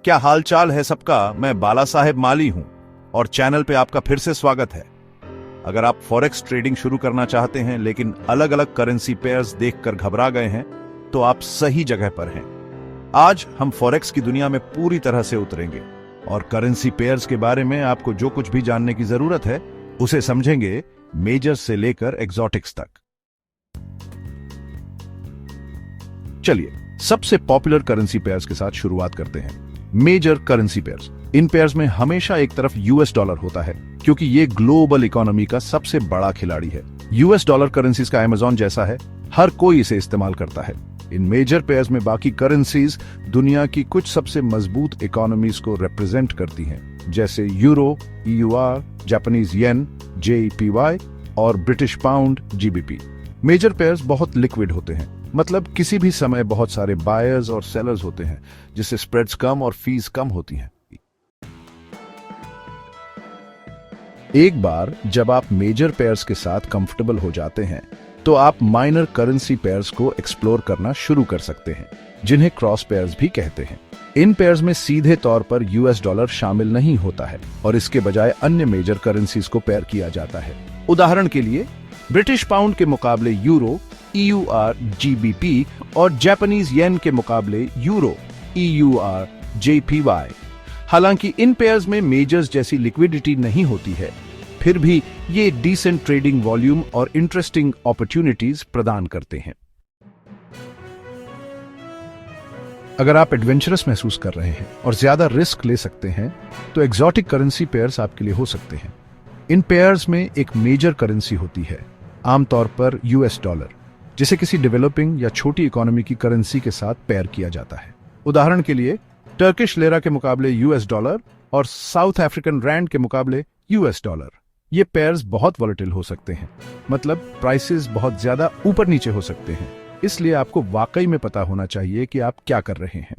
क्या हाल चाल है सबका। मैं बाला साहेब माली हूं और चैनल पे आपका फिर से स्वागत है। अगर आप फॉरेक्स ट्रेडिंग शुरू करना चाहते हैं लेकिन अलग अलग करेंसी पेयर्स देखकर घबरा गए हैं तो आप सही जगह पर हैं। आज हम फॉरेक्स की दुनिया में पूरी तरह से उतरेंगे और करेंसी पेयर्स के बारे में आपको जो कुछ भी जानने की जरूरत है उसे समझेंगे, मेजर्स से लेकर एक्सोटिक्स तक। चलिए सबसे पॉपुलर करेंसी पेयर्स के साथ शुरुआत करते हैं। Major currency pairs. इन पेयर्स में हमेशा एक तरफ यूएस डॉलर होता है क्योंकि ये ग्लोबल इकोनॉमी का सबसे बड़ा खिलाड़ी है। यूएस डॉलर करेंसीज का अमेज़न जैसा है, हर कोई इसे इस्तेमाल करता है। इन मेजर पेयर्स में बाकी करेंसीज दुनिया की कुछ सबसे मजबूत इकोनॉमीज को रिप्रेजेंट करती हैं, जैसे euro, EUR, Japanese yen, JPY और British pound, GBP. Major pairs बहुत लिक्विड होते हैं, मतलब किसी भी समय बहुत सारे बायर्स और सेलर्स होते हैं, जिससे स्प्रेड्स कम और फीस कम होती हैं। एक बार जब आप मेजर पेयर्स के साथ कंफर्टेबल हो जाते हैं तो आप माइनर करेंसी पेयर्स को एक्सप्लोर करना शुरू कर सकते हैं, जिन्हें क्रॉस पेयर्स भी कहते हैं। इन पेयर्स में सीधे तौर पर यूएस डॉलर शामिल नहीं होता है और इसके बजाय अन्य मेजर करेंसीज को पेयर किया जाता है। उदाहरण के लिए ब्रिटिश पाउंड के मुकाबले यूरो, ईयूआर, जीबीपी और जापानीज येन के मुकाबले यूरो, ईयूआर, जेपीवाई। हालांकि इन पेयर्स में मेजर्स जैसी लिक्विडिटी नहीं होती है, फिर भी ये डिसेंट ट्रेडिंग वॉल्यूम और इंटरेस्टिंग अपॉर्चुनिटीज प्रदान करते हैं। अगर आप एडवेंचरस महसूस कर रहे हैं और ज्यादा रिस्क ले सकते हैं तो एक्सोटिक करेंसी पेयर्स आपके लिए हो सकते हैं। इन पेयर्स में एक मेजर करेंसी होती है, आमतौर पर यूएस डॉलर, जिसे किसी डेवलपिंग या छोटी इकोनॉमी की करेंसी के साथ पेयर किया जाता है। उदाहरण के लिए टर्किश लेरा के मुकाबले यूएस डॉलर और साउथ अफ्रीकन रैंड के मुकाबले यूएस डॉलर। ये पेयर्स बहुत वोलेटिल हो सकते हैं, मतलब प्राइसेस बहुत ज्यादा ऊपर नीचे हो सकते हैं, इसलिए आपको वाकई में पता होना चाहिए कि आप क्या कर रहे हैं।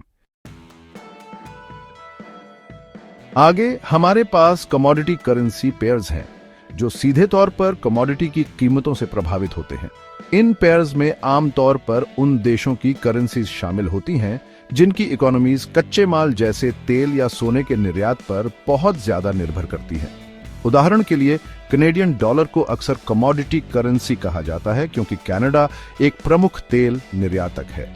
आगे हमारे पास कमोडिटी करेंसी पेयर्स हैं, जो सीधे तौर पर कमोडिटी की कीमतों से प्रभावित होते हैं। इन पेयर्स में आमतौर पर उन देशों की करेंसीज शामिल होती हैं जिनकी इकोनॉमीज कच्चे माल जैसे तेल या सोने के निर्यात पर बहुत ज्यादा निर्भर करती हैं। उदाहरण के लिए कनेडियन डॉलर को अक्सर कमोडिटी करेंसी कहा जाता है क्योंकि कनाडा एक प्रमुख तेल निर्यातक है।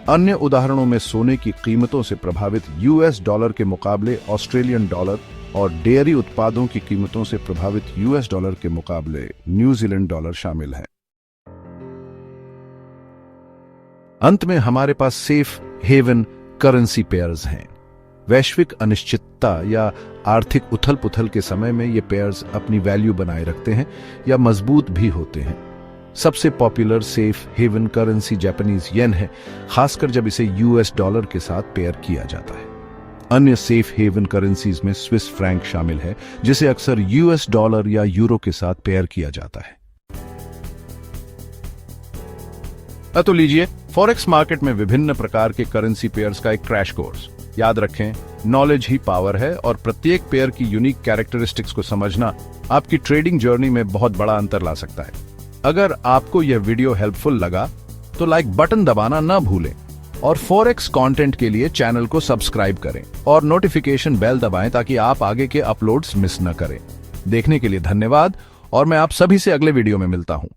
अन्य उदाहरणों में सोने की कीमतों से प्रभावित यूएस डॉलर के मुकाबले ऑस्ट्रेलियन डॉलर और डेयरी उत्पादों की कीमतों से प्रभावित यूएस डॉलर के मुकाबले न्यूजीलैंड डॉलर शामिल हैं। अंत में हमारे पास सेफ हेवन करेंसी पेयर्स हैं। वैश्विक अनिश्चितता या आर्थिक उथल पुथल के समय में ये पेयर्स अपनी वैल्यू बनाए रखते हैं या मजबूत भी होते हैं। सबसे popular safe haven currency Japanese yen है, खासकर जब इसे यूएस डॉलर के साथ पेयर किया जाता है। अन्य सेफ हेवन करेंसीज में स्विस फ्रैंक शामिल है, जिसे अक्सर यूएस डॉलर या यूरो के साथ पेयर किया जाता है। तो लीजिए फॉरेक्स मार्केट में विभिन्न प्रकार के करेंसी पेयर्स का एक क्रैश कोर्स। याद रखें, नॉलेज ही पावर है और प्रत्येक पेयर की यूनिक कैरेक्टरिस्टिक्स को समझना आपकी ट्रेडिंग जर्नी में बहुत बड़ा अंतर ला सकता है। अगर आपको यह वीडियो हेल्पफुल लगा तो लाइक बटन दबाना ना भूलें और फॉरेक्स कंटेंट के लिए चैनल को सब्सक्राइब करें और नोटिफिकेशन बेल दबाएं ताकि आप आगे के अपलोड्स मिस न करें। देखने के लिए धन्यवाद और मैं आप सभी से अगले वीडियो में मिलता हूं।